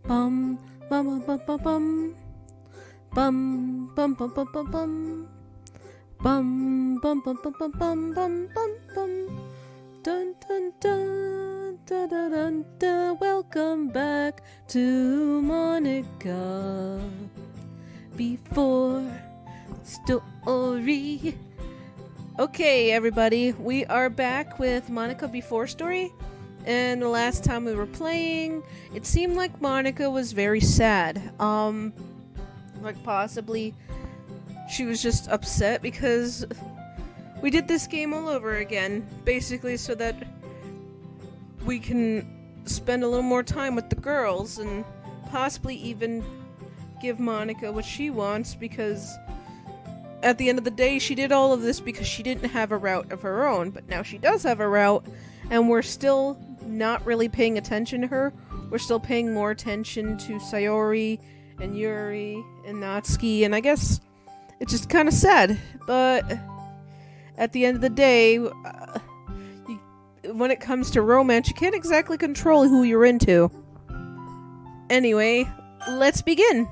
Bum bum bum bum bum bum bum bum bum bum bum bum bum bum bum bum bum bum bum bum dun dun dun dun dun dun dun. Welcome back to Monika before story. Okay, everybody, we are back with Monika Before Story. And the last time we were playing, it seemed like Monika was very sad. Like possibly she was just upset because we did this game all over again, basically so that we can spend a little more time with the girls and possibly even give Monika what she wants, because at the end of the day, she did all of this because she didn't have a route of her own, but now she does have a route, and we're still not really paying attention to her. We're still paying more attention to Sayori and Yuri and Natsuki, and I guess it's just kind of sad, but at the end of the day, when it comes to romance, you can't exactly control who you're into. Anyway, let's begin.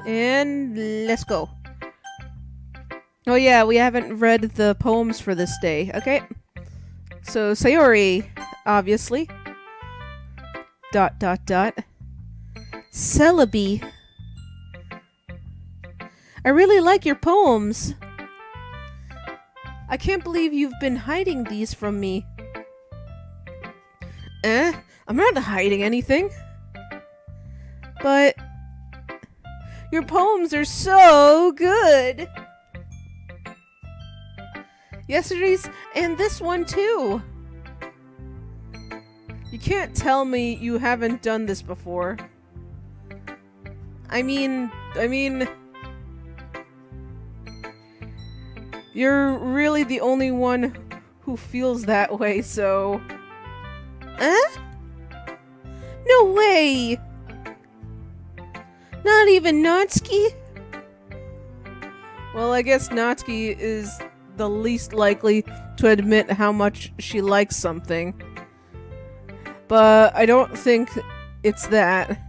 And let's go. Oh yeah, we haven't read the poems for this day, okay? So, Sayori, obviously. ... Celebi. I really like your poems. I can't believe you've been hiding these from me. I'm not hiding anything. But your poems are so good. Yesterday's and this one too. You can't tell me you haven't done this before. I mean, you're really the only one who feels that way, so... No way! Not even Natsuki? Well, I guess Natsuki is the least likely to admit how much she likes something. But I don't think it's that.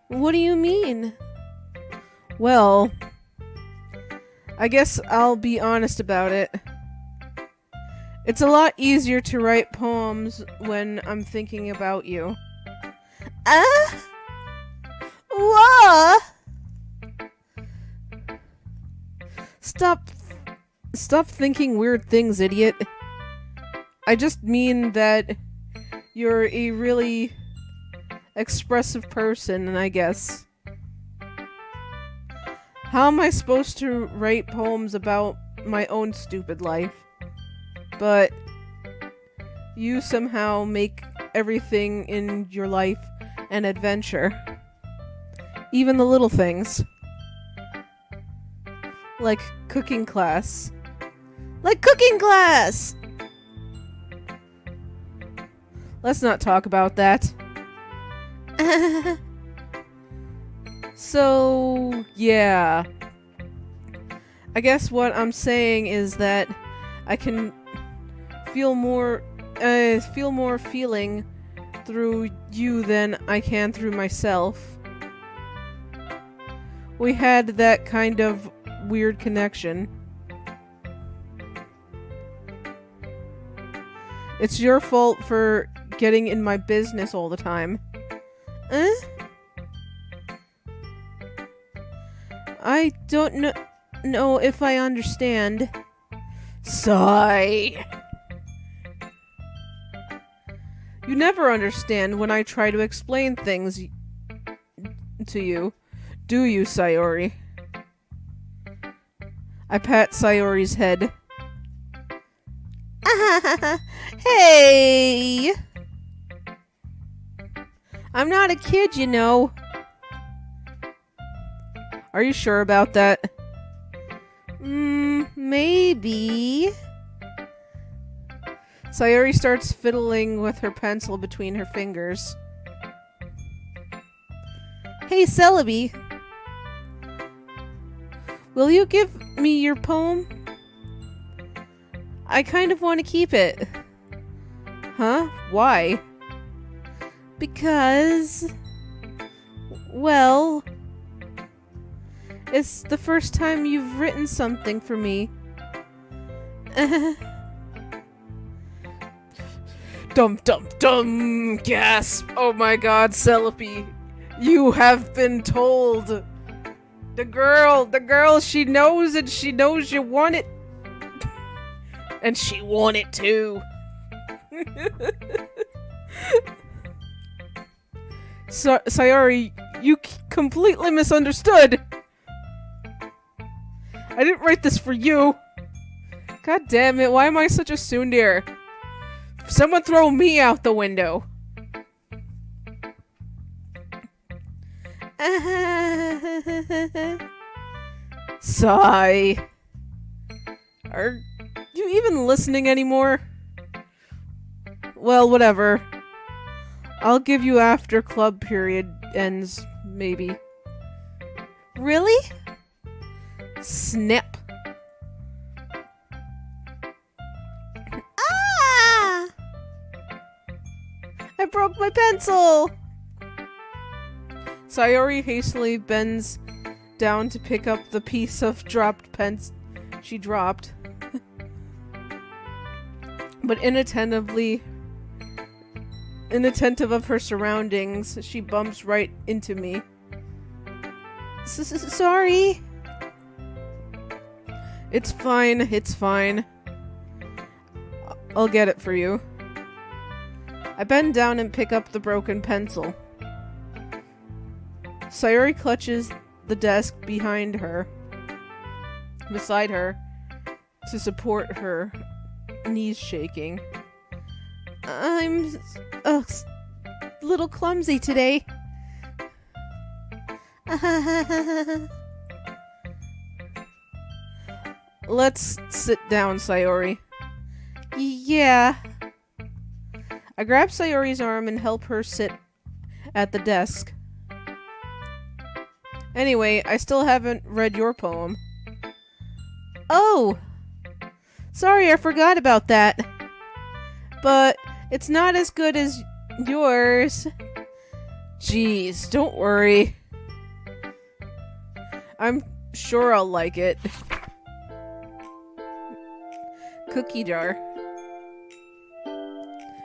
What do you mean? Well, I guess I'll be honest about it. It's a lot easier to write poems when I'm thinking about you. What? Stop thinking weird things, idiot. I just mean that you're a really expressive person, I guess. How am I supposed to write poems about my own stupid life? But you somehow make everything in your life an adventure. Even the little things. Like cooking class. Like cooking class! Let's not talk about that. So, yeah. I guess what I'm saying is that I can feel more feeling through you than I can through myself. We had that kind of weird connection. It's your fault for getting in my business all the time. I don't know if I understand. Sigh. You never understand when I try to explain things to you, do you, Sayori? I pat Sayori's head. Hey! I'm not a kid, you know. Are you sure about that? Maybe. Sayori starts fiddling with her pencil between her fingers. Hey, Celebi. Will you give me your poem? I kind of want to keep it. Huh? Why? Because, well, it's the first time you've written something for me. Dum dum dum! Gasp! Oh my god, Celebi! You have been told! The girl, she knows it, she knows you want it! And she want it too! Sayori, you completely misunderstood! I didn't write this for you! God damn it, why am I such a tsundere? Someone throw me out the window! Sigh. Are you even listening anymore? Well, whatever. I'll give you after club period ends, maybe. Really? Snap. Ah! I broke my pencil! Sayori hastily bends down to pick up the piece of dropped pens she dropped. But inattentive of her surroundings, she bumps right into me. Sorry. It's fine, it's fine. I'll get it for you. I bend down and pick up the broken pencil. Sayori clutches the desk beside her, to support her, knees shaking. I'm a little clumsy today. Let's sit down, Sayori. Yeah. I grab Sayori's arm and help her sit at the desk. Anyway, I still haven't read your poem. Oh! Sorry, I forgot about that. But it's not as good as yours. Jeez, don't worry. I'm sure I'll like it. Cookie jar.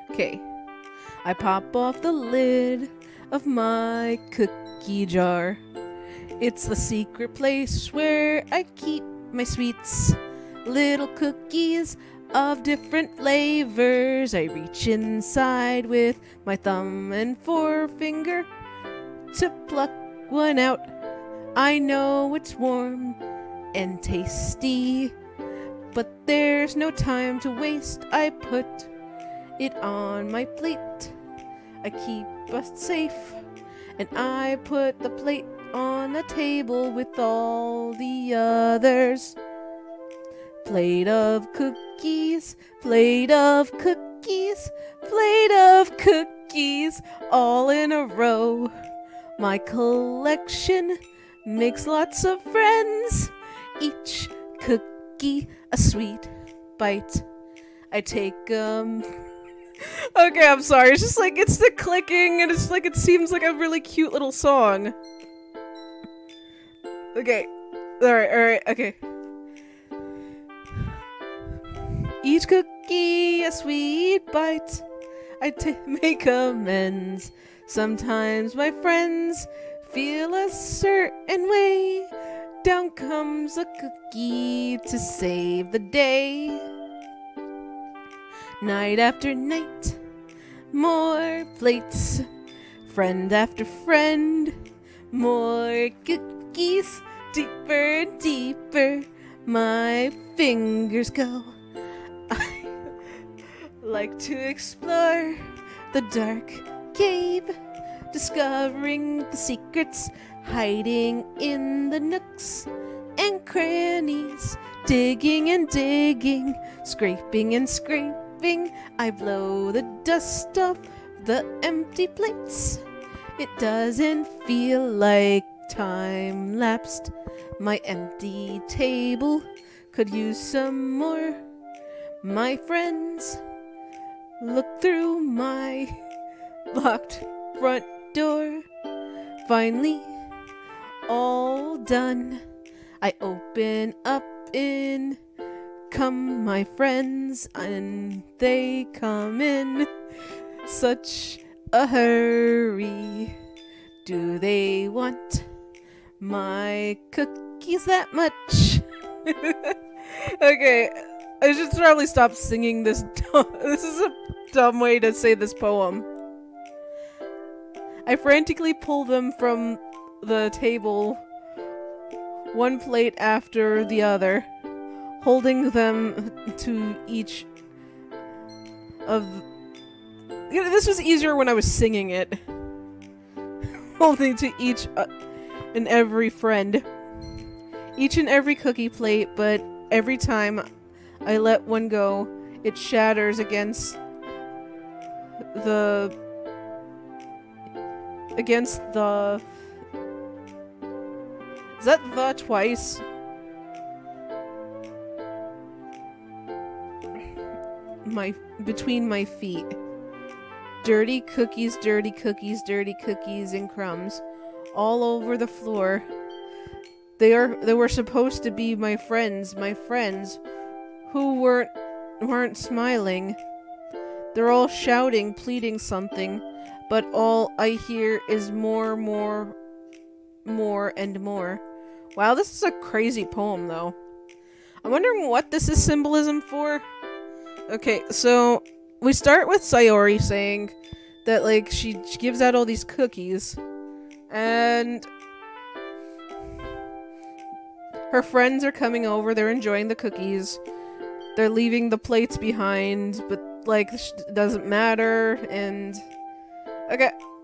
Okay. I pop off the lid of my cookie jar. It's the secret place where I keep my sweets. Little cookies of different flavors. I reach inside with my thumb and forefinger to pluck one out. I know it's warm and tasty, but there's no time to waste. I put it on my plate. I keep us safe, and I put the plate on a table with all the others. Plate of cookies, plate of cookies, plate of cookies, all in a row. My collection makes lots of friends. Each cookie a sweet bite. I take Okay, I'm sorry. It's just like it's the clicking, and it's like it seems like a really cute little song. Okay. Alright, okay. Each cookie a sweet bite. I make amends. Sometimes my friends feel a certain way. Down comes a cookie to save the day. Night after night, more plates. Friend after friend, more cookies. Deeper and deeper, my fingers go. I like to explore the dark cave, discovering the secrets hiding in the nooks and crannies. Digging and digging, scraping and scraping, I blow the dust off the empty plates. It doesn't feel like time lapsed. My empty table could use some more. My friends look through my locked front door. Finally, all done. I open up in. Come my friends, and they come in. Such a hurry. Do they want my cookies that much? Okay, I should probably stop singing this. This is a dumb way to say this poem. I frantically pull them from the table, one plate after the other, holding them to each of... This was easier when I was singing it. Holding to each and every friend. Each and every cookie plate, but every time I let one go, it shatters against the... Is that the twice? Between my feet. Dirty cookies, dirty cookies, dirty cookies and crumbs all over the floor. They were supposed to be my friends who weren't smiling. They're all shouting, pleading something, but all I hear is more, more, more, and more. Wow, this is a crazy poem, though. I'm wondering what this is symbolism for. Okay, so we start with Sayori saying that, like, she gives out all these cookies, and her friends are coming over, they're enjoying the cookies, they're leaving the plates behind, but, like, it doesn't matter, and...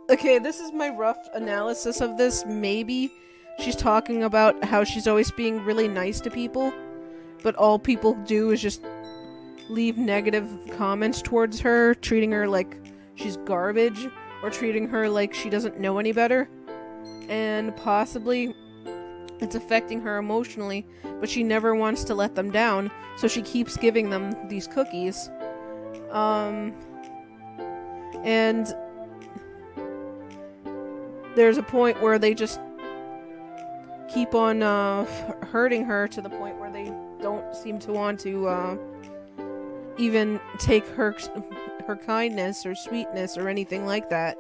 Okay, this is my rough analysis of this. Maybe she's talking about how she's always being really nice to people, but all people do is just leave negative comments towards her, treating her like she's garbage, or treating her like she doesn't know any better. And possibly it's affecting her emotionally, but she never wants to let them down, so she keeps giving them these cookies. And there's a point where they just keep on hurting her to the point where they don't seem to want to even take her kindness or sweetness or anything like that.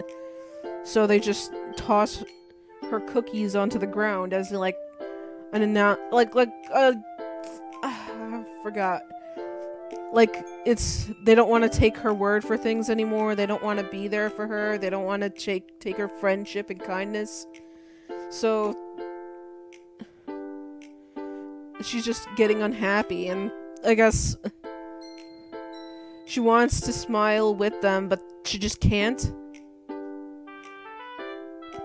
So they just toss her cookies onto the ground as like I forgot. Like, they don't want to take her word for things anymore. They don't want to be there for her. They don't want to take her friendship and kindness. So she's just getting unhappy, and I guess she wants to smile with them, but she just can't.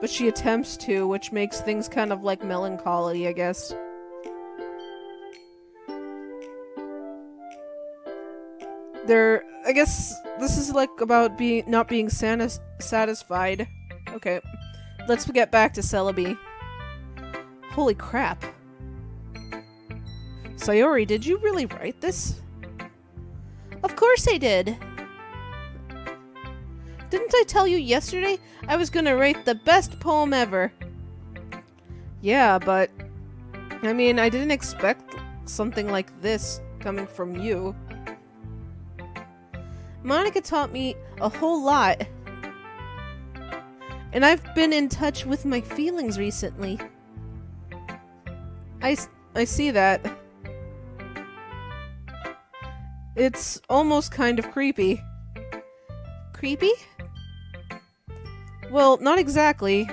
But she attempts to, which makes things kind of like melancholy, I guess. I guess this is like about not being satisfied. Okay, let's get back to Celebi. Holy crap. Sayori, did you really write this? Of course I did. Didn't I tell you yesterday I was gonna write the best poem ever? Yeah, but I mean, I didn't expect something like this coming from you. Monika taught me a whole lot, and I've been in touch with my feelings recently. I see that. It's almost kind of creepy. Creepy? Well, not exactly.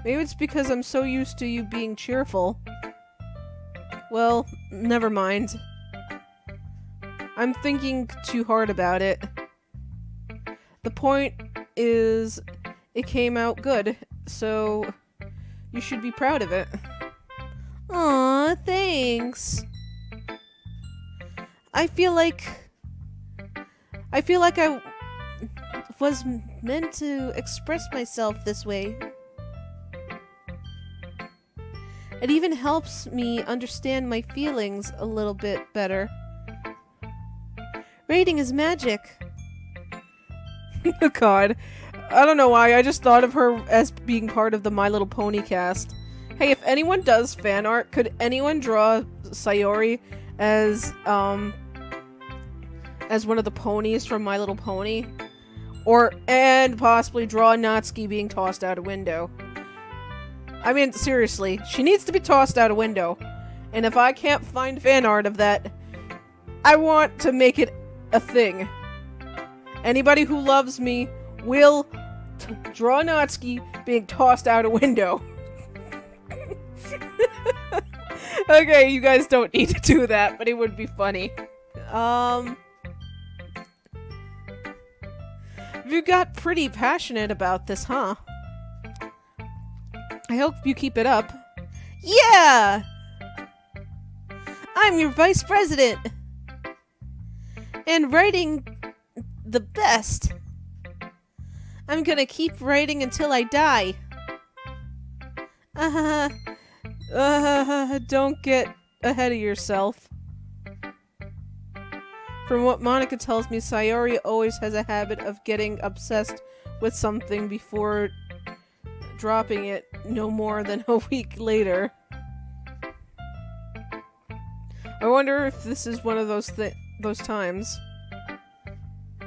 Maybe it's because I'm so used to you being cheerful. Well, never mind. I'm thinking too hard about it. The point is, it came out good, so you should be proud of it. Aw, thanks. I feel like I was meant to express myself this way. It even helps me understand my feelings a little bit better. Writing is magic. Oh God. I don't know why, I just thought of her as being part of the My Little Pony cast. Hey, if anyone does fan art, could anyone draw Sayori as one of the ponies from My Little Pony? And possibly draw Natsuki being tossed out a window. I mean, seriously, she needs to be tossed out a window. And if I can't find fan art of that, I want to make it a thing. Anybody who loves me will draw Natsuki being tossed out a window. Okay, you guys don't need to do that, but it would be funny. You got pretty passionate about this, huh? I hope you keep it up. Yeah! I'm your vice president! And writing the best. I'm gonna keep writing until I die. Don't get ahead of yourself. From what Monika tells me, Sayori always has a habit of getting obsessed with something before dropping it no more than a week later. I wonder if this is one of those times.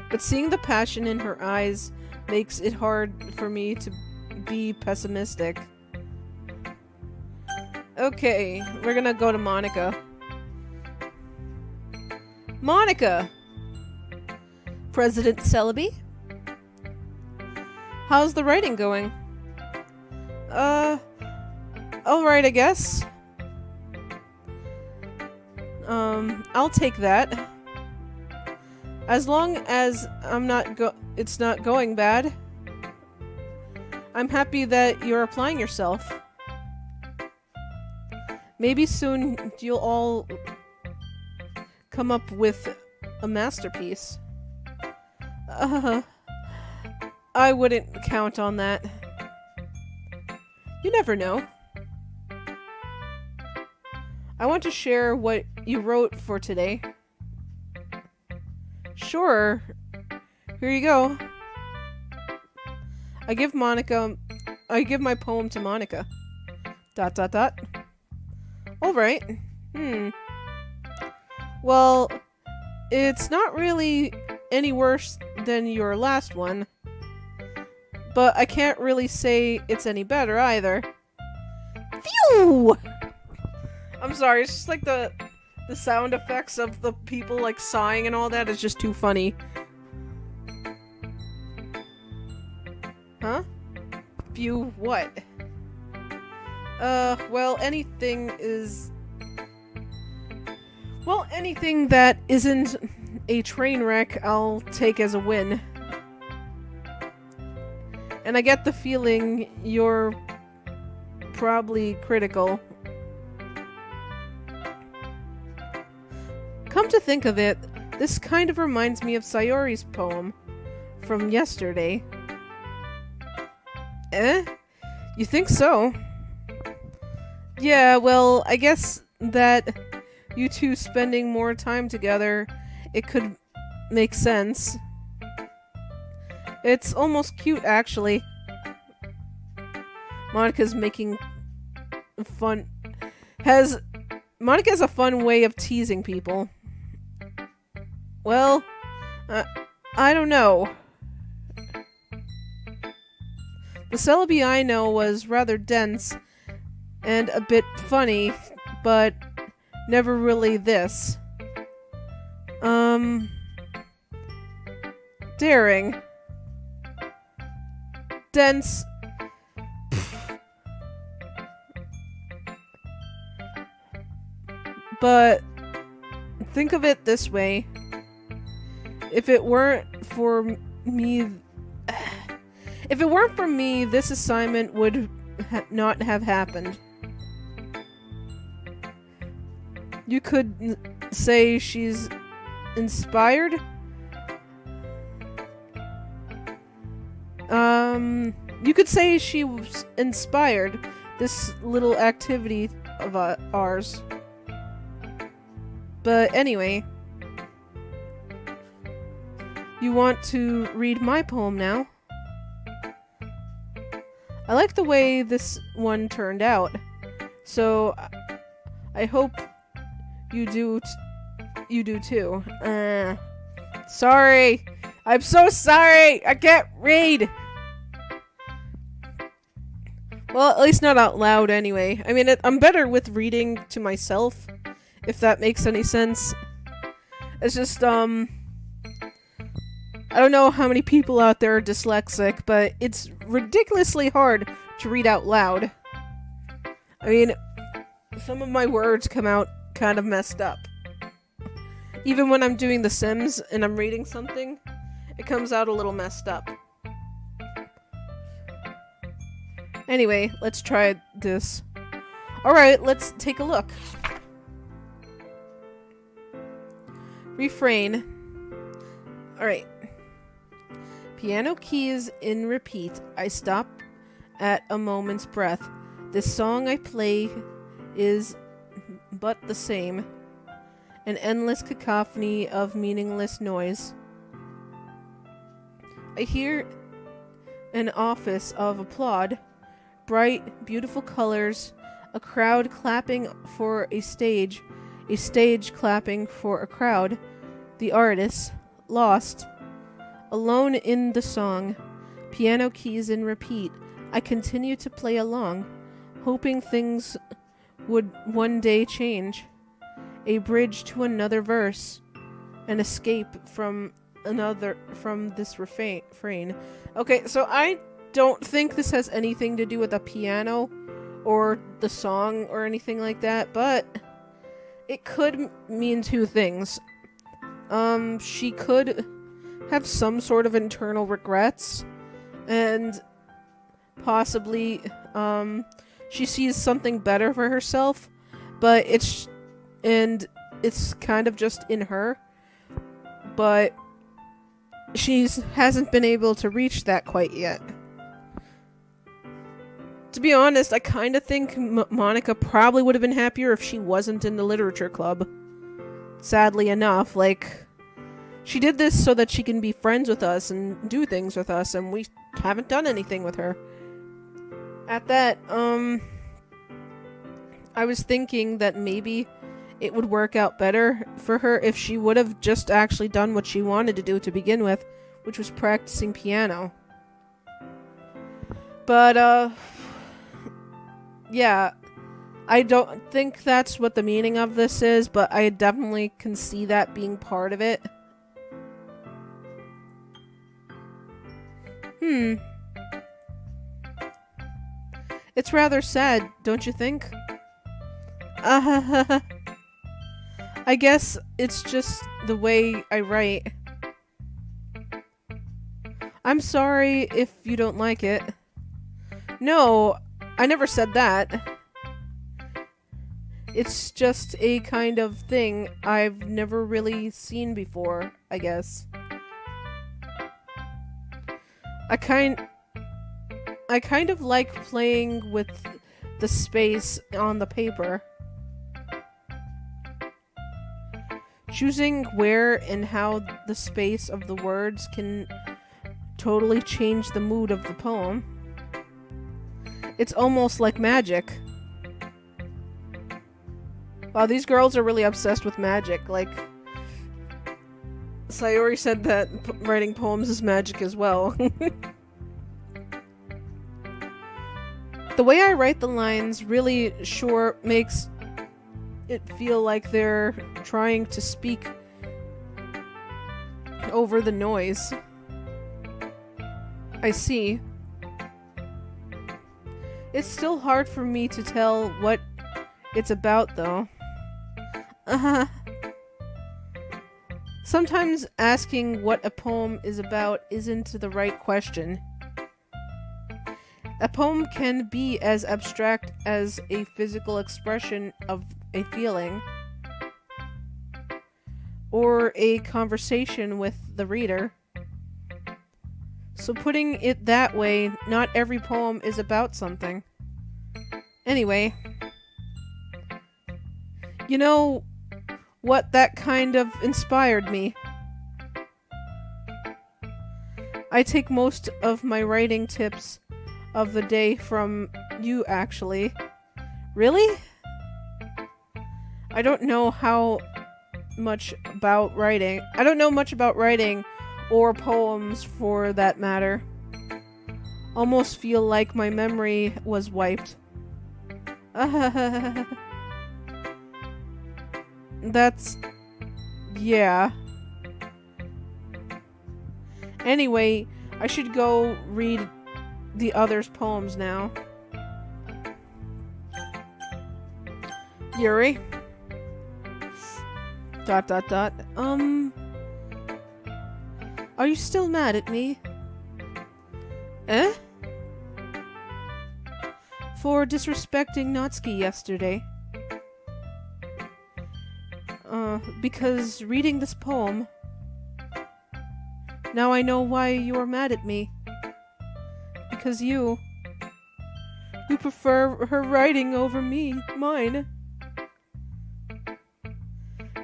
But seeing the passion in her eyes makes it hard for me to be pessimistic. Okay, we're gonna go to Monika. Monika! President Celebi? How's the writing going? Alright, I guess. I'll take that. As long as it's not going bad. I'm happy that you're applying yourself. Maybe soon you'll all come up with a masterpiece. I wouldn't count on that. You never know. I want to share what you wrote for today. Sure. Here you go. I give my poem to Monika. ... Alright. Well, it's not really any worse than your last one. But I can't really say it's any better either. Phew! I'm sorry, it's just like the sound effects of the people like sighing and all that is just too funny. Huh? Phew, what? Well, anything that isn't a train wreck, I'll take as a win. And I get the feeling you're probably critical. Come to think of it, this kind of reminds me of Sayori's poem from yesterday. Eh? You think so? Yeah, well, I guess that you two spending more time together, it could make sense. It's almost cute, actually. Monika's making fun. Monika has a fun way of teasing people. Well, I don't know. The Celebi I know was rather dense and a bit funny, but never really this. Daring. Dense. But think of it this way. If it weren't for me, this assignment would not have happened. You could say she's inspired. You could say she was inspired this little activity of ours. But anyway, you want to read my poem now? I like the way this one turned out. So I hope you do too. Sorry. I'm so sorry. I can't read. Well, at least not out loud anyway. I mean, I'm better with reading to myself, if that makes any sense. It's just, I don't know how many people out there are dyslexic, but it's ridiculously hard to read out loud. I mean, some of my words come out kind of messed up. Even when I'm doing The Sims and I'm reading something, it comes out a little messed up. Anyway, let's try this. Alright, let's take a look. Refrain. Alright. Piano keys in repeat. I stop at a moment's breath. This song I play is but the same. An endless cacophony of meaningless noise. I hear an office of applaud. Bright, beautiful colors, a crowd clapping for a stage clapping for a crowd, the artist, lost, alone in the song, piano keys in repeat. I continue to play along, hoping things would one day change. A bridge to another verse, an escape from this refrain. Okay, so I don't think this has anything to do with the piano or the song or anything like that, but it could mean two things. She could have some sort of internal regrets, and possibly she sees something better for herself, but it's kind of just in her, but she hasn't been able to reach that quite yet. To be honest, I kind of think Monika probably would have been happier if she wasn't in the literature club. Sadly enough, she did this so that she can be friends with us and do things with us, and we haven't done anything with her. At that, I was thinking that maybe it would work out better for her if she would have just actually done what she wanted to do to begin with, which was practicing piano. But, yeah, I don't think that's what the meaning of this is, but I definitely can see that being part of it. It's rather sad, don't you think? I guess it's just the way I write. I'm sorry if you don't like it. No, I never said that. It's just a kind of thing I've never really seen before, I guess. I kind of like playing with the space on the paper. Choosing where and how the space of the words can totally change the mood of the poem. It's almost like magic. Wow, these girls are really obsessed with magic. Sayori said that writing poems is magic as well. The way I write the lines really sure makes it feel like they're trying to speak over the noise. I see. It's still hard for me to tell what it's about, though. Sometimes asking what a poem is about isn't the right question. A poem can be as abstract as a physical expression of a feeling, or a conversation with the reader. So putting it that way, not every poem is about something. Anyway, you know what, that kind of inspired me. I take most of my writing tips of the day from you, actually. Really? I don't know much about writing. I don't know much about writing or poems for that matter. Almost feel like my memory was wiped. That's... yeah. Anyway, I should go read the others' poems now. Yuri? ... Are you still mad at me? Eh? For disrespecting Natsuki yesterday. Because reading this poem, now I know why you are mad at me. Because you prefer her writing over mine.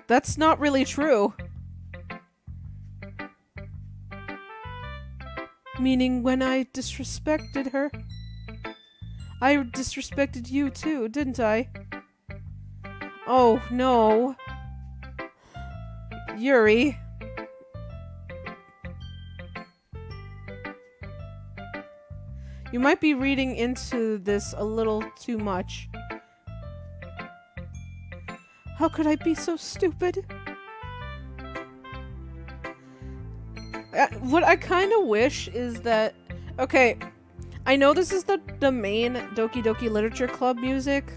That's not really true. Meaning when I disrespected her, I disrespected you too, didn't I? Oh, no. Yuri. You might be reading into this a little too much. How could I be so stupid? What I kind of wish is that... okay, I know this is the main Doki Doki Literature Club music,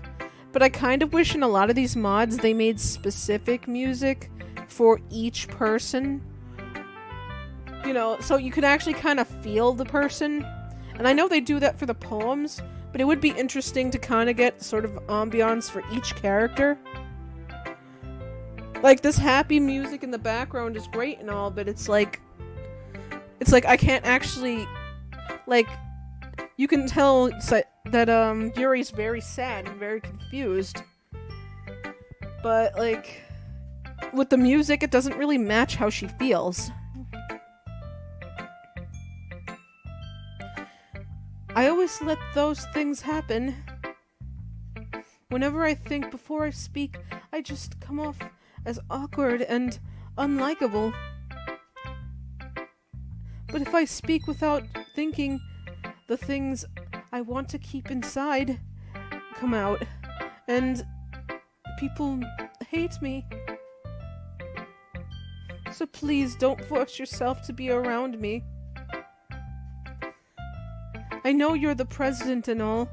but I kind of wish in a lot of these mods they made specific music for each person. You know, so you could actually kind of feel the person. And I know they do that for the poems, but it would be interesting to kind of get sort of ambiance for each character. Like, this happy music in the background is great and all, but it's like I can't actually, like, you can tell that Yuri's very sad and very confused. But, like, with the music, it doesn't really match how she feels. I always let those things happen. Whenever I think before I speak, I just come off as awkward and unlikable. But if I speak without thinking, the things I want to keep inside come out, and people hate me. So please don't force yourself to be around me. I know you're the president and all,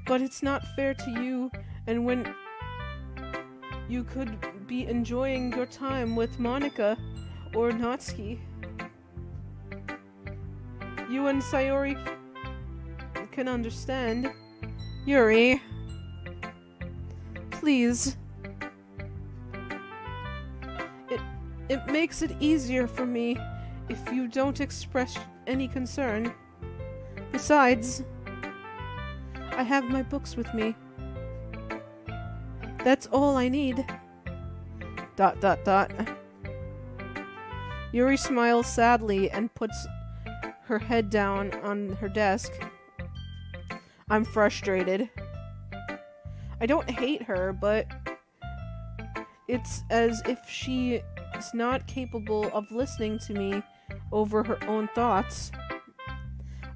but it's not fair to you, and when you could be enjoying your time with Monika or Natsuki. You and Sayori can understand. Yuri, please. It makes it easier for me if you don't express any concern. Besides, I have my books with me. That's all I need. ... Yuri smiles sadly and puts her head down on her desk. I'm frustrated. I don't hate her, but it's as if she is not capable of listening to me over her own thoughts.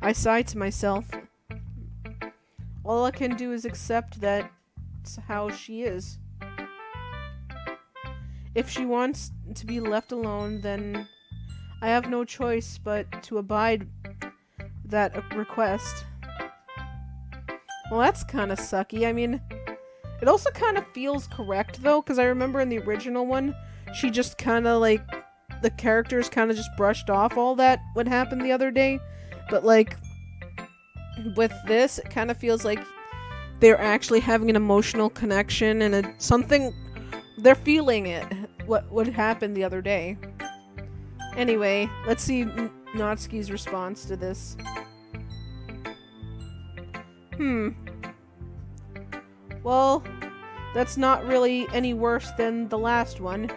I sigh to myself. All I can do is accept that's how she is. If she wants to be left alone, then I have no choice but to abide that request. Well, that's kind of sucky. I mean, it also kind of feels correct, though, because I remember in the original one, she just kind of, like, the characters kind of just brushed off all that what happened the other day. But, like, with this, it kind of feels like they're actually having an emotional connection and something... they're feeling it, what happened the other day. Anyway, let's see Natsuki's response to this. Well, that's not really any worse than the last one.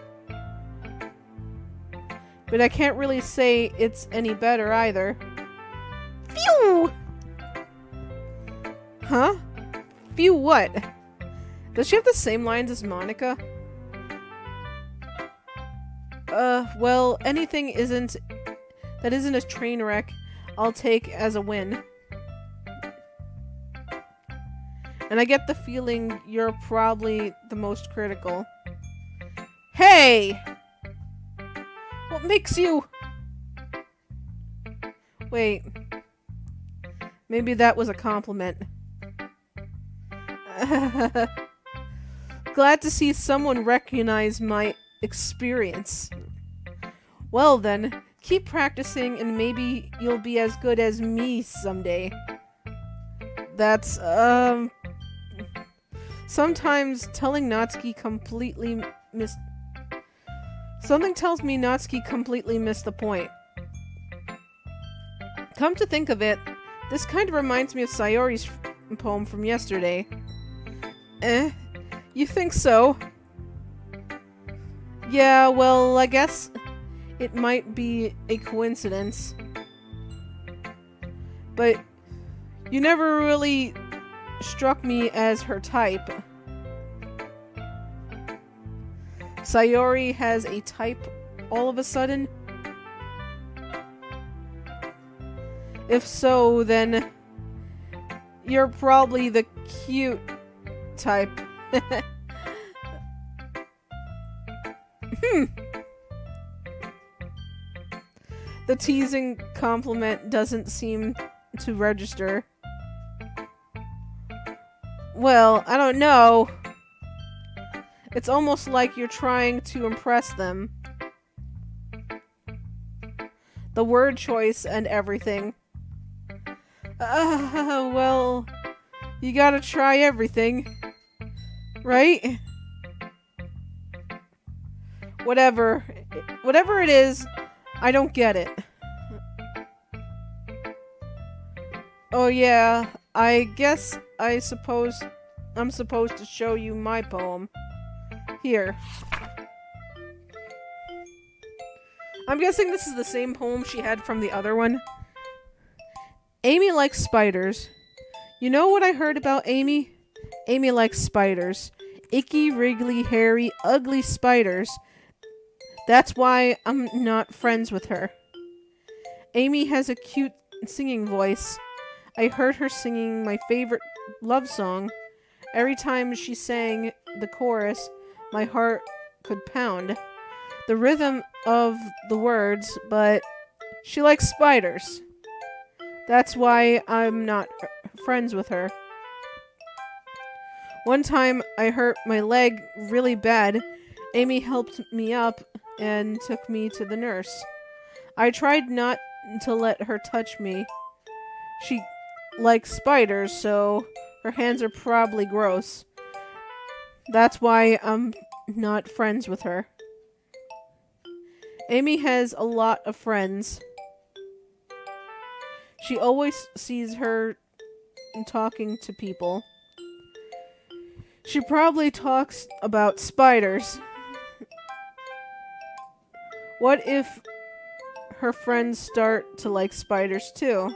But I can't really say it's any better either. Phew! Huh? Few what? Does she have the same lines as Monika? Well, anything that isn't a train wreck, I'll take as a win. And I get the feeling you're probably the most critical. Hey! What makes you... Wait. Maybe that was a compliment. Glad to see someone recognize my experience. Well then, keep practicing and maybe you'll be as good as me someday. That's, sometimes telling Natsuki completely Something tells me Natsuki completely missed the point. Come to think of it, this kind of reminds me of Sayori's poem from yesterday. You think so? Yeah, well, I guess it might be a coincidence. But you never really struck me as her type. Sayori has a type all of a sudden? If so, then you're probably the cute type. The teasing compliment doesn't seem to register. Well, I don't know. It's almost like you're trying to impress them. The word choice and everything. Well, you gotta try everything. Right? Whatever it is, I don't get it. Oh yeah, I guess I'm supposed to show you my poem. Here. I'm guessing this is the same poem she had from the other one. Amy likes spiders. You know what I heard about Amy? Amy likes spiders. Icky, wriggly, hairy, ugly spiders. That's why I'm not friends with her. Amy has a cute singing voice. I heard her singing my favorite love song. Every time she sang the chorus, my heart could pound. The rhythm of the words, but she likes spiders. That's why I'm not friends with her. One time I hurt my leg really bad. Amy helped me up and took me to the nurse. I tried not to let her touch me. She likes spiders, so her hands are probably gross. That's why I'm not friends with her. Amy has a lot of friends. She always sees her talking to people. She probably talks about spiders. What if her friends start to like spiders too?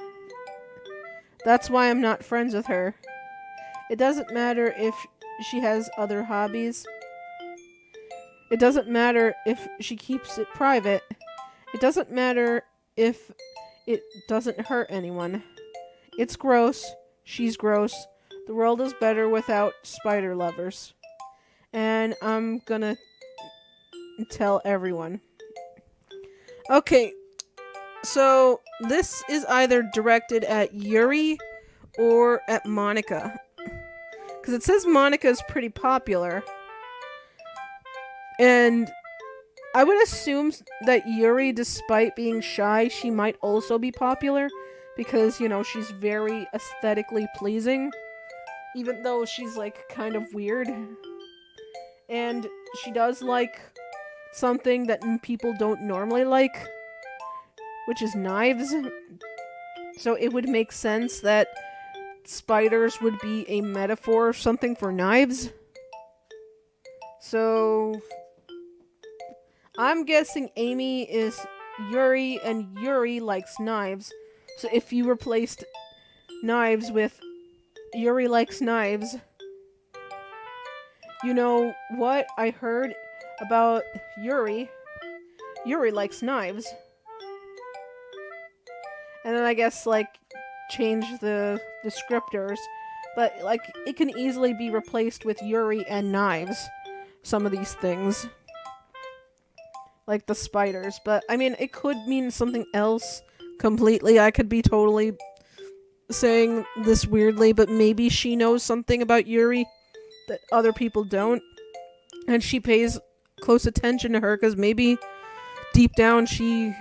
That's why I'm not friends with her. It doesn't matter if she has other hobbies. It doesn't matter if she keeps it private. It doesn't matter if it doesn't hurt anyone. It's gross. She's gross. The world is better without spider lovers. And I'm gonna tell everyone. Okay, so this is either directed at Yuri or at Monika. Because it says Monika is pretty popular. And I would assume that Yuri, despite being shy, she might also be popular. Because, you know, she's very aesthetically pleasing. Even though she's, like, kind of weird. And she does like something that people don't normally like. Which is knives. So it would make sense that spiders would be a metaphor or something for knives. So I'm guessing Amy is Yuri and Yuri likes knives. So if you replaced knives with Yuri likes knives. You know what I heard about Yuri? Yuri likes knives. And then I guess, like, change the descriptors. But, like, it can easily be replaced with Yuri and knives. Some of these things. Like the spiders. But, I mean, it could mean something else completely. I could be totally saying this weirdly, but maybe she knows something about Yuri that other people don't. And she pays close attention to her because maybe deep down she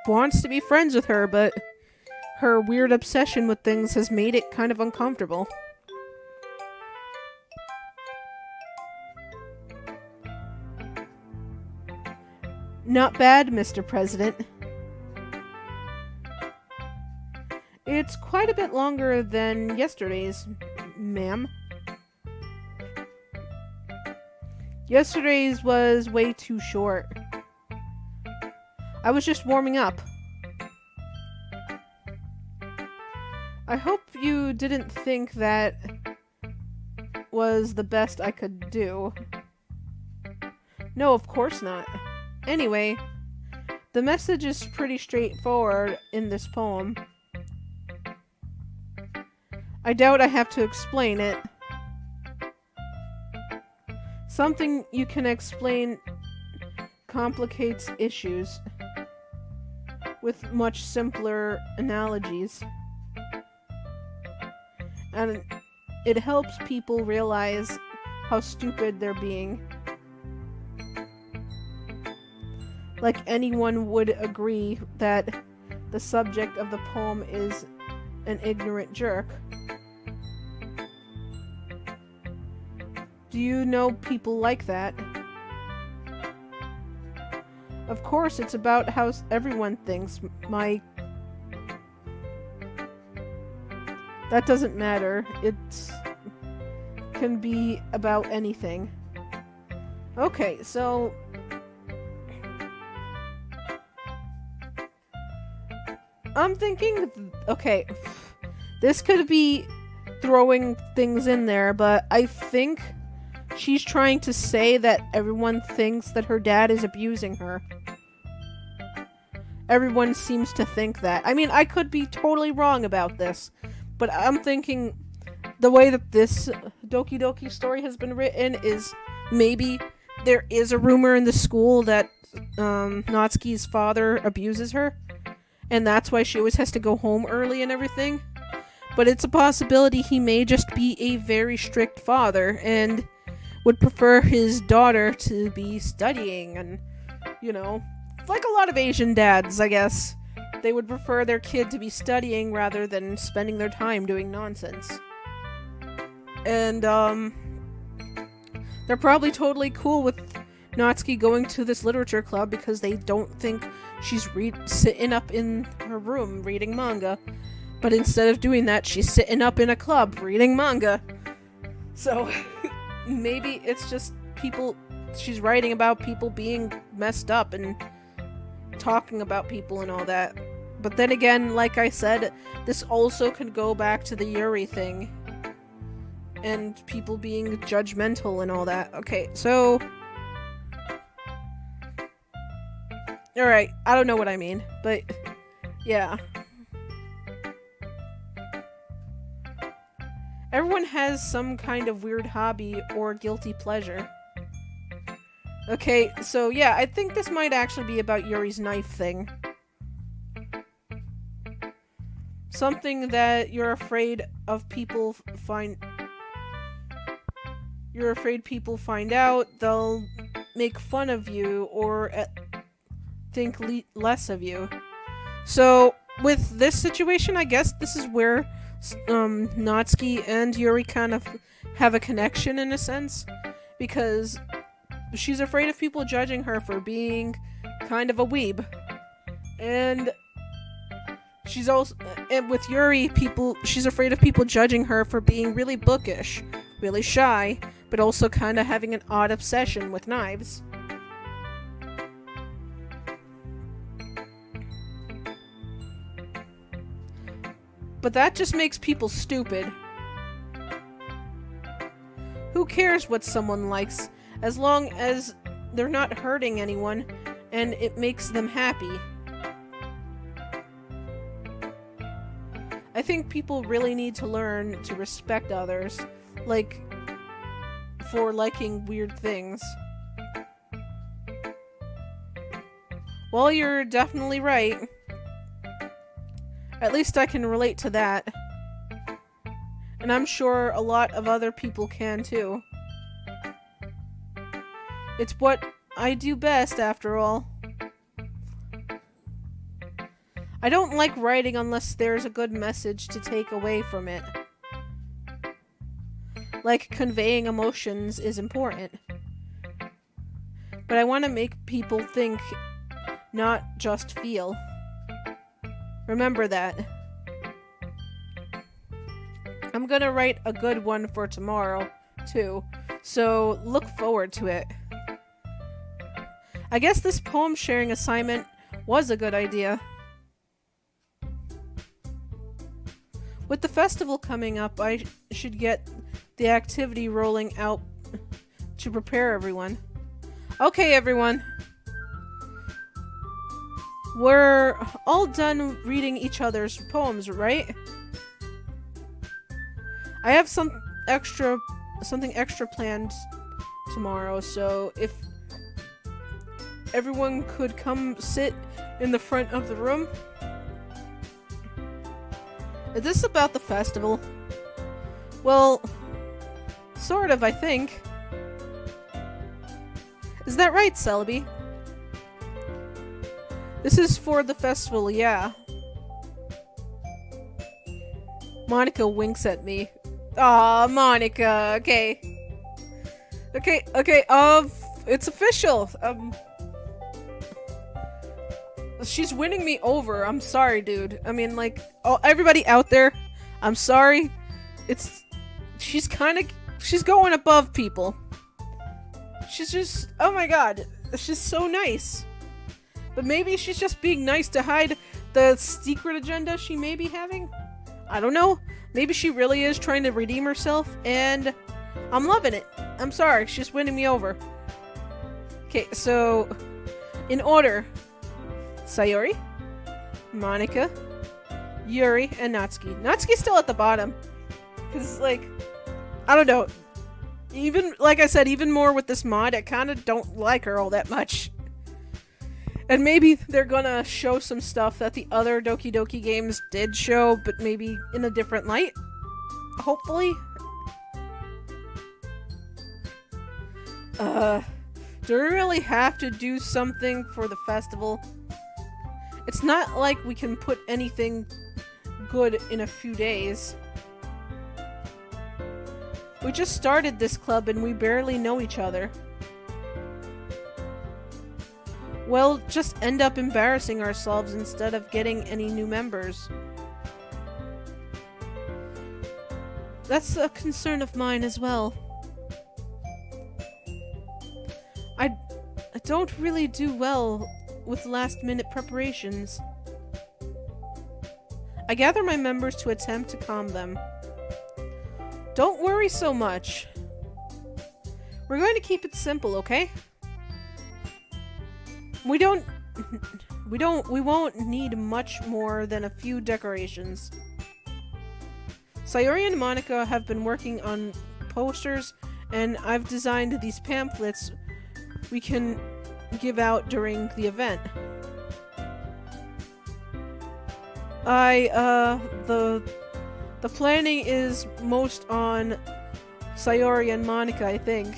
wants to be friends with her, but her weird obsession with things has made it kind of uncomfortable. Not bad, Mr. President. It's quite a bit longer than yesterday's, ma'am. Yesterday's was way too short. I was just warming up. I hope you didn't think that was the best I could do. No, of course not. Anyway, the message is pretty straightforward in this poem. I doubt I have to explain it. Something you can explain complicates issues with much simpler analogies. And it helps people realize how stupid they're being. Like anyone would agree that the subject of the poem is an ignorant jerk. Do you know people like that? Of course, it's about how everyone thinks. That doesn't matter. It can be about anything. Okay, so I'm thinking, okay, this could be throwing things in there, but I think she's trying to say that everyone thinks that her dad is abusing her. Everyone seems to think that. I mean, I could be totally wrong about this, but I'm thinking the way that this Doki Doki story has been written is maybe there is a rumor in the school that Natsuki's father abuses her, and that's why she always has to go home early and everything. But it's a possibility he may just be a very strict father and would prefer his daughter to be studying and, you know, like a lot of Asian dads, I guess. They would prefer their kid to be studying rather than spending their time doing nonsense. And, they're probably totally cool with Natsuki going to this literature club because they don't think she's sitting up in her room reading manga. But instead of doing that, she's sitting up in a club reading manga. So, maybe it's just people, she's writing about people being messed up and talking about people and all that. But then again, like I said, this also could go back to the Yuri thing. And people being judgmental and all that. Okay, so alright, I don't know what I mean, but yeah. Everyone has some kind of weird hobby or guilty pleasure. Okay, so yeah, I think this might actually be about Yuri's knife thing. Something that you're afraid of people You're afraid people find out, they'll make fun of you or think less of you. So, with this situation, I guess this is where Natsuki and Yuri kind of have a connection in a sense, because she's afraid of people judging her for being kind of a weeb. And she's also, and with Yuri, she's afraid of people judging her for being really bookish, really shy, but also kind of having an odd obsession with knives. But that just makes people stupid. Who cares what someone likes, as long as they're not hurting anyone and it makes them happy? I think people really need to learn to respect others, like, for liking weird things. Well, you're definitely right. At least I can relate to that. And I'm sure a lot of other people can too. It's what I do best, after all. I don't like writing unless there's a good message to take away from it. Like, conveying emotions is important. But I want to make people think, not just feel. Remember that. I'm gonna write a good one for tomorrow, too, so look forward to it. I guess this poem sharing assignment was a good idea. With the festival coming up, I should get the activity rolling out to prepare everyone. Okay, everyone. We're all done reading each other's poems, right? I have something extra planned tomorrow, so if everyone could come sit in the front of the room. Is this about the festival? Well, sort of, I think. Is that right, Celebi? This is for the festival, yeah. Monika winks at me. Aw, Monika, okay. Okay, it's official. She's winning me over. I'm sorry, dude. I mean, like, everybody out there, I'm sorry. She's going above people. She's just, oh my god, she's so nice. But maybe she's just being nice to hide the secret agenda she may be having? I don't know. Maybe she really is trying to redeem herself, and I'm loving it. I'm sorry, she's winning me over. Okay, so, in order: Sayori, Monika, Yuri, and Natsuki. Natsuki's still at the bottom. Because, like, I don't know. Even, like I said, even more with this mod, I kind of don't like her all that much. And maybe they're gonna show some stuff that the other Doki Doki games did show, but maybe in a different light. Hopefully. Do we really have to do something for the festival? It's not like we can put anything good in a few days. We just started this club and we barely know each other. We'll just end up embarrassing ourselves instead of getting any new members. That's a concern of mine as well. I don't really do well with last-minute preparations. I gather my members to attempt to calm them. Don't worry so much. We're going to keep it simple, okay? We won't need much more than a few decorations. Sayori and Monika have been working on posters, and I've designed these pamphlets we can give out during the event. The planning is most on Sayori and Monika, I think.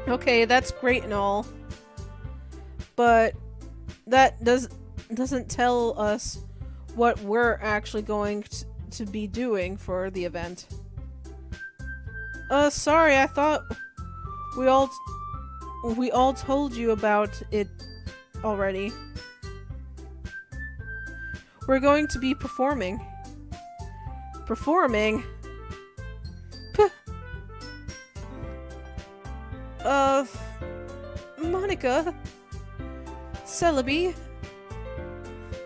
Okay, that's great and all, but that doesn't tell us what we're actually going to be doing for the event. Sorry, I thought we all told you about it already. We're going to be performing. Performing? Monika, Celebi,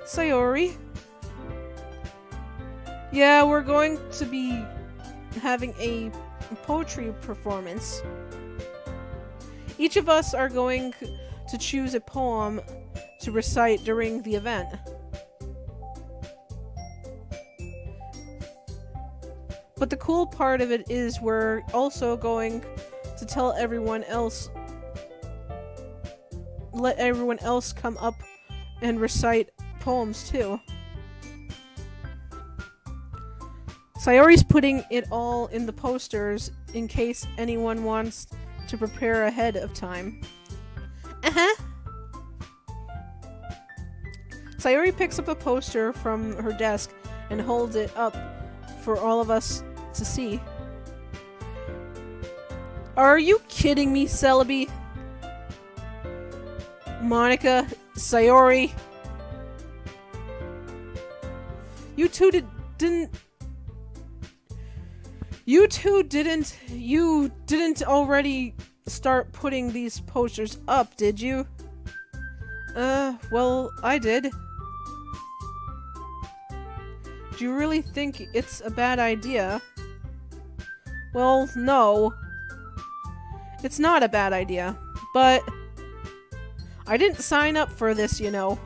Sayori. Yeah, we're going to be having a poetry performance. Each of us are going to choose a poem to recite during the event. But the cool part of it is we're also going to tell everyone else, let everyone else come up and recite poems too. Sayori's putting it all in the posters in case anyone wants to prepare ahead of time. Sayori picks up a poster from her desk and holds it up for all of us to see. Are you kidding me, Celebi? Monika, Sayori. You two didn't already start putting these posters up, did you? Well, I did. Do you really think it's a bad idea? Well, no. It's not a bad idea, but I didn't sign up for this, you know.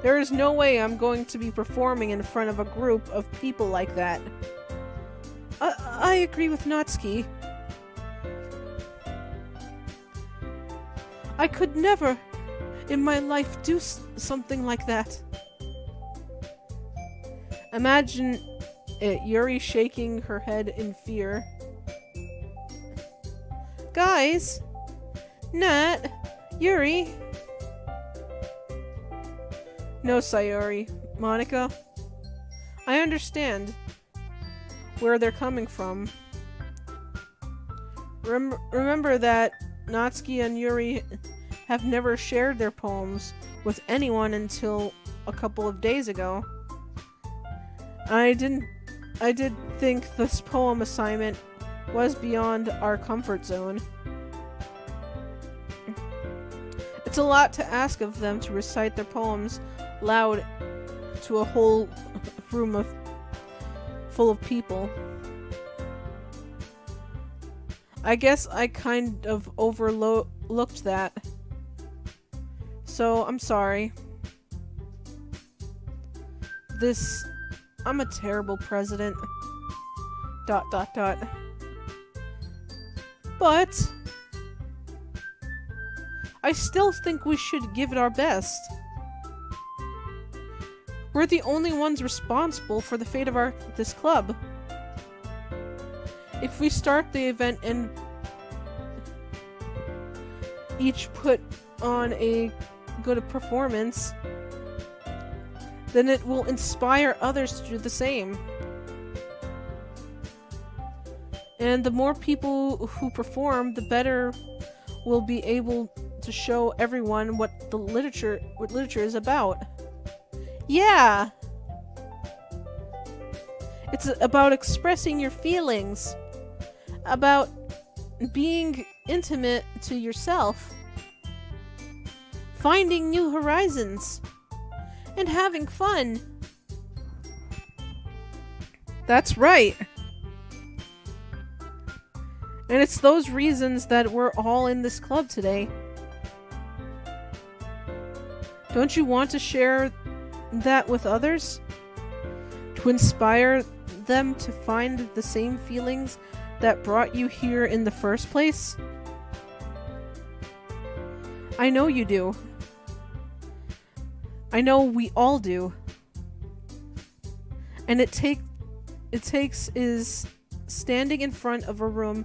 There is no way I'm going to be performing in front of a group of people like that. I agree with Natsuki. I could never in my life do something like that. Imagine it, Yuri shaking her head in fear. Guys! Nat! Yuri! No, Sayori. Monika. I understand where they're coming from. Remember that Natsuki and Yuri have never shared their poems with anyone until a couple of days ago. I did think this poem assignment was beyond our comfort zone. It's a lot to ask of them to recite their poems loud to a whole room full of people. I guess I kind of overlooked that. So, I'm sorry. I'm a terrible president. ... But I still think we should give it our best. We're the only ones responsible for the fate of this club. If we start the event and each put on a good performance, then it will inspire others to do the same. And the more people who perform, the better we'll be able to show everyone what literature is about. Yeah! It's about expressing your feelings, about being intimate to yourself, finding new horizons, and having fun. That's right. And it's those reasons that we're all in this club today. Don't you want to share that with others? To inspire them to find the same feelings that brought you here in the first place? I know you do. I know we all do. And it takes is standing in front of a room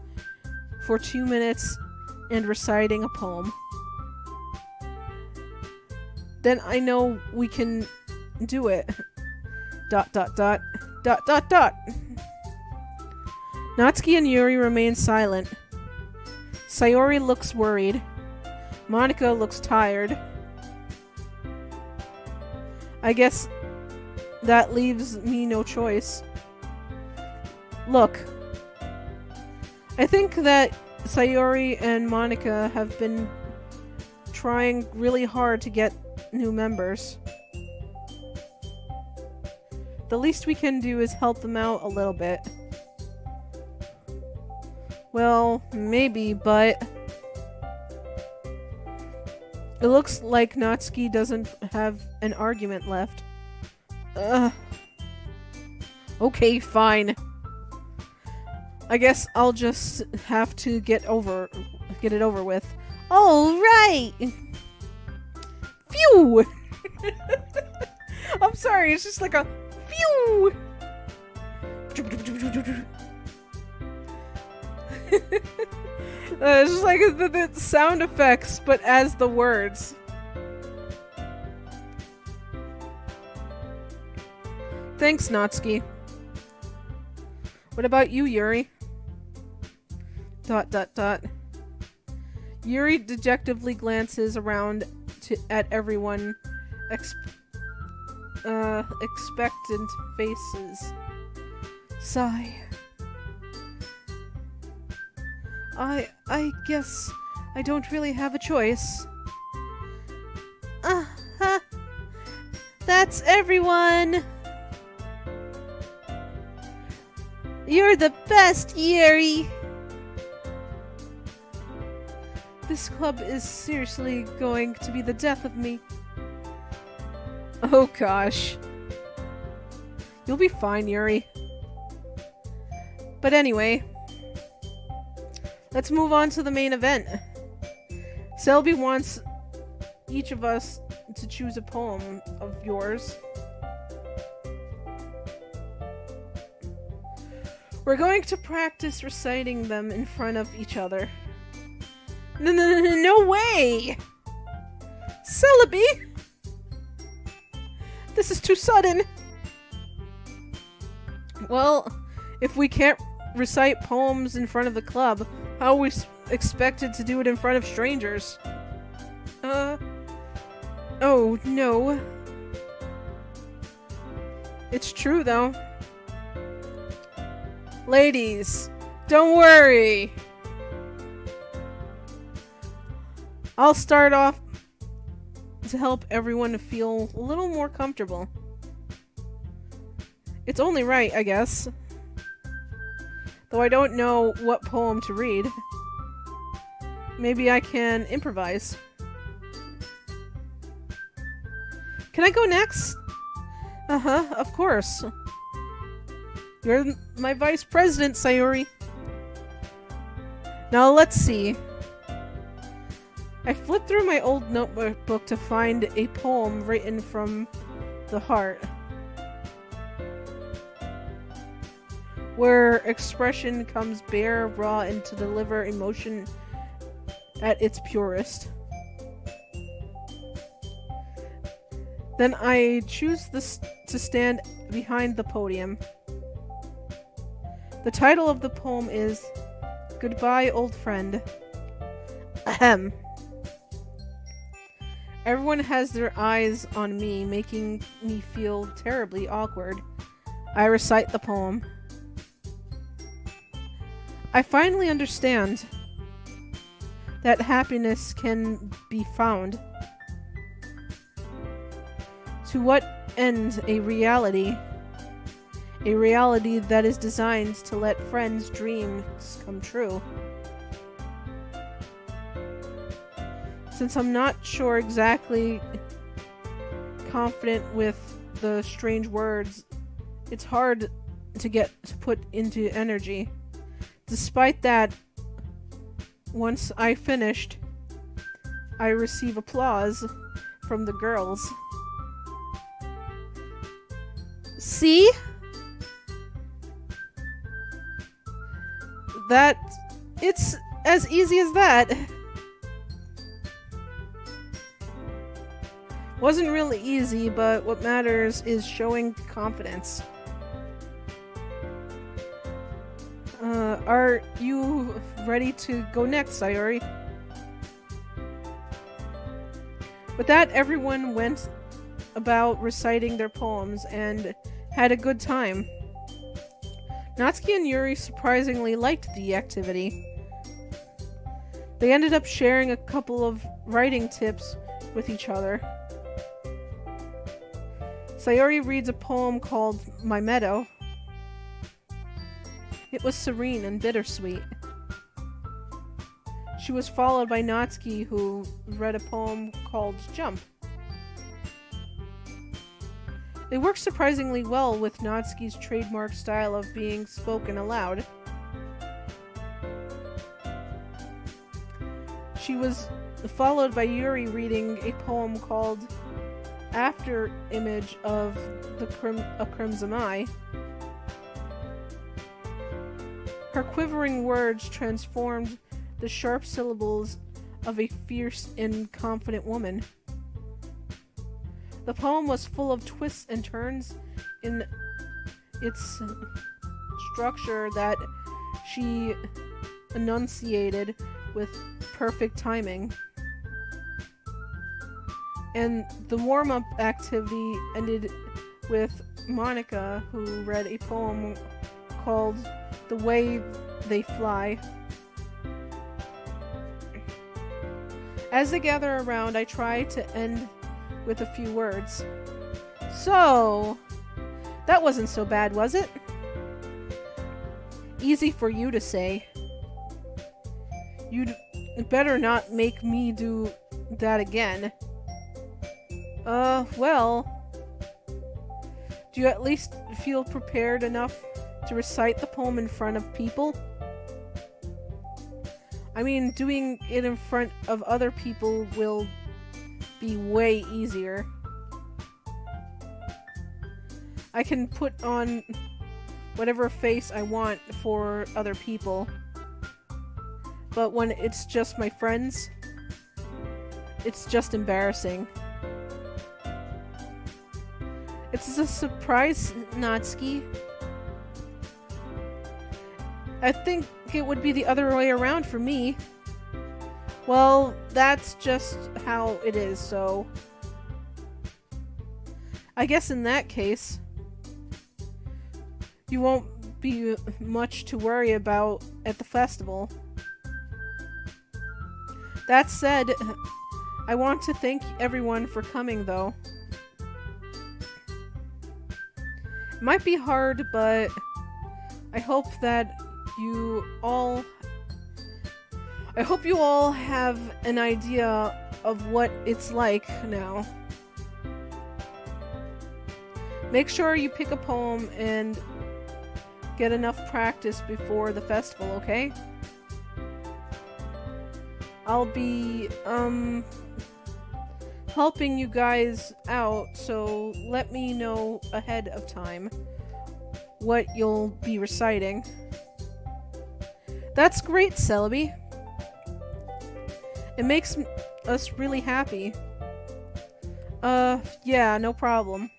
for 2 minutes and reciting a poem. Then I know we can do it. ... Natsuki and Yuri remain silent. Sayori looks worried. Monika looks tired. I guess that leaves me no choice. Look, I think that Sayori and Monika have been trying really hard to get new members. The least we can do is help them out a little bit. Well, maybe, but it looks like Natsuki doesn't have an argument left. Okay, fine. I guess I'll just have to get it over with. All right. Phew. I'm sorry, it's just like a phew. It's just like the sound effects, but as the words. Thanks, Natsuki. What about you, Yuri? ... Yuri dejectedly glances around at everyone, expectant faces. Sigh. I guess I don't really have a choice. That's everyone! You're the best, Yuri! This club is seriously going to be the death of me. Oh gosh. You'll be fine, Yuri. But anyway, let's move on to the main event. Selby wants each of us to choose a poem of yours. We're going to practice reciting them in front of each other. No way! Celebi! This is too sudden! Well, if we can't recite poems in front of the club, how are we expected to do it in front of strangers? Oh no. It's true though. Ladies, don't worry! I'll start off to help everyone to feel a little more comfortable. It's only right, I guess. Though I don't know what poem to read. Maybe I can improvise. Can I go next? Of course. You're my vice president, Sayori. Now let's see. I flipped through my old notebook to find a poem written from the heart, where expression comes bare, raw, and to deliver emotion at its purest. Then I choose this to stand behind the podium. The title of the poem is Goodbye, Old Friend. Ahem. Everyone has their eyes on me, making me feel terribly awkward. I recite the poem. I finally understand that happiness can be found. To what end a reality? A reality that is designed to let friends' dreams come true. Since I'm not sure exactly confident with the strange words, it's hard to put into energy. Despite that, once I finished, I receive applause from the girls. See? It's as easy as that. Wasn't really easy, but what matters is showing confidence. Are you ready to go next, Sayori? With that, everyone went about reciting their poems and had a good time. Natsuki and Yuri surprisingly liked the activity. They ended up sharing a couple of writing tips with each other. Sayori reads a poem called My Meadow. It was serene and bittersweet. She was followed by Natsuki, who read a poem called Jump. It works surprisingly well with Natsuki's trademark style of being spoken aloud. She was followed by Yuri reading a poem called After Image of A Crimson Eye. Her quivering words transformed the sharp syllables of a fierce and confident woman. The poem was full of twists and turns in its structure that she enunciated with perfect timing. And the warm-up activity ended with Monika, who read a poem called The Way They Fly. As they gather around, I try to end with a few words. So, that wasn't so bad, was it? Easy for you to say. You'd better not make me do that again. Well, do you at least feel prepared enough to recite the poem in front of people? I mean, doing it in front of other people will be way easier. I can put on whatever face I want for other people. But when it's just my friends, it's just embarrassing. It's a surprise, Natsuki. I think it would be the other way around for me. Well, that's just how it is, so I guess in that case, you won't be much to worry about at the festival. That said, I want to thank everyone for coming, though. It might be hard, but I hope you all have an idea of what it's like now. Make sure you pick a poem and get enough practice before the festival, okay? I'll be helping you guys out, so let me know ahead of time what you'll be reciting. That's great, Celebi. It makes us really happy. Yeah, no problem.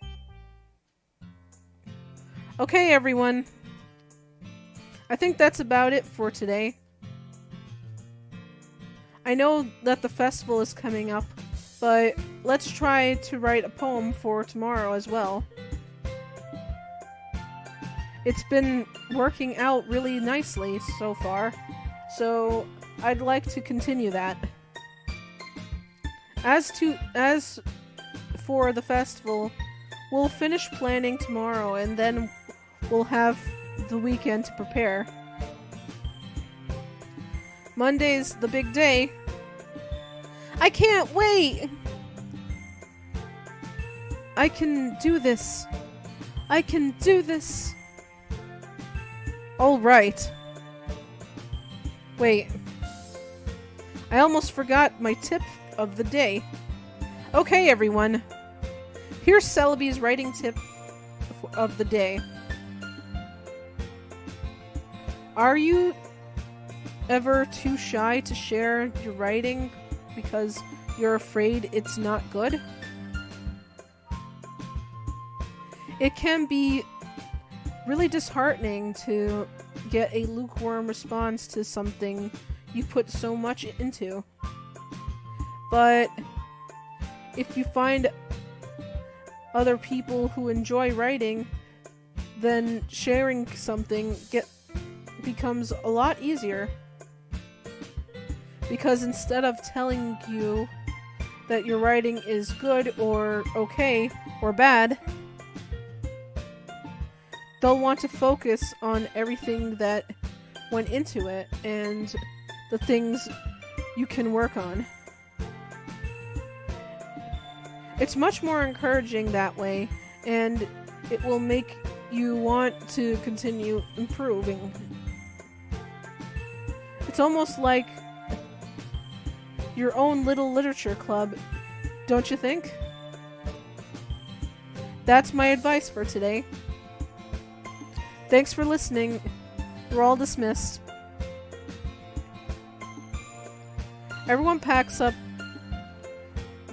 Okay, everyone. I think that's about it for today. I know that the festival is coming up, but let's try to write a poem for tomorrow as well. It's been working out really nicely so far, so I'd like to continue that. As for the festival, we'll finish planning tomorrow and then we'll have the weekend to prepare. Monday's the big day. I can't wait! I can do this. I can do this. Alright. Wait. I almost forgot my tip of the day. Okay, everyone. Here's Celebi's writing tip of the day. Are you ever too shy to share your writing because you're afraid it's not good? It can be really disheartening to get a lukewarm response to something you put so much into. But if you find other people who enjoy writing, then sharing something becomes a lot easier. Because instead of telling you that your writing is good or okay or bad, they'll want to focus on everything that went into it and the things you can work on. It's much more encouraging that way, and it will make you want to continue improving. It's almost like your own little literature club, don't you think? That's my advice for today. Thanks for listening. We're all dismissed. Everyone packs up,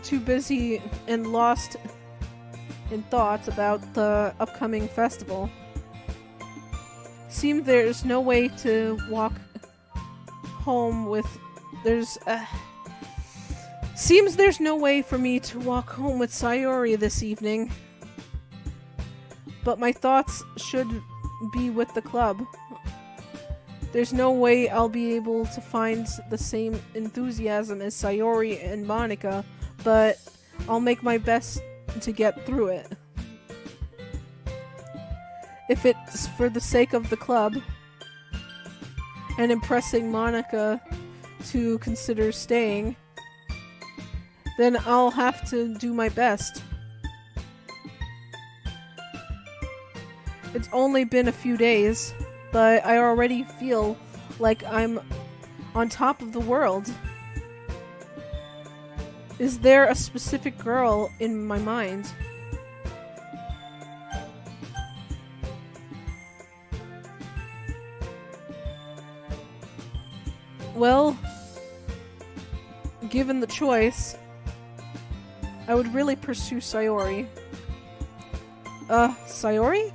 too busy and lost in thoughts about the upcoming festival. Seems there's no way to walk home with... Seems there's no way for me to walk home with Sayori this evening. But my thoughts should be with the club. There's no way I'll be able to find the same enthusiasm as Sayori and Monika, but I'll make my best to get through it. If it's for the sake of the club and impressing Monika to consider staying, then I'll have to do my best. It's only been a few days, but I already feel like I'm on top of the world. Is there a specific girl in my mind? Well, given the choice, I would really pursue Sayori. Sayori?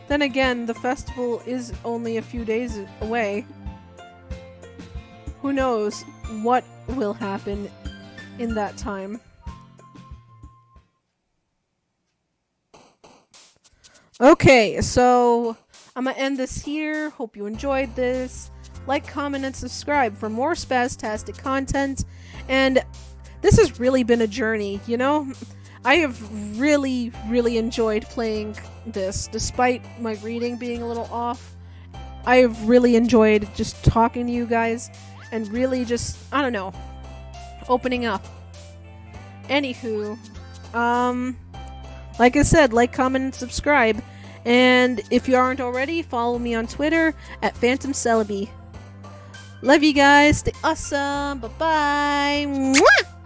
Then again, the festival is only a few days away. Who knows what will happen in that time. Okay, so I'm gonna end this here. Hope you enjoyed this. Like, comment, and subscribe for more spastastic content. And this has really been a journey, you know? I have really, really enjoyed playing this, despite my reading being a little off. I have really enjoyed just talking to you guys and really just, I don't know, opening up. Anywho, like I said, like, comment, and subscribe. And if you aren't already, follow me on Twitter at Phantom Celebi. Love you guys. Stay awesome. Bye-bye. Mwah!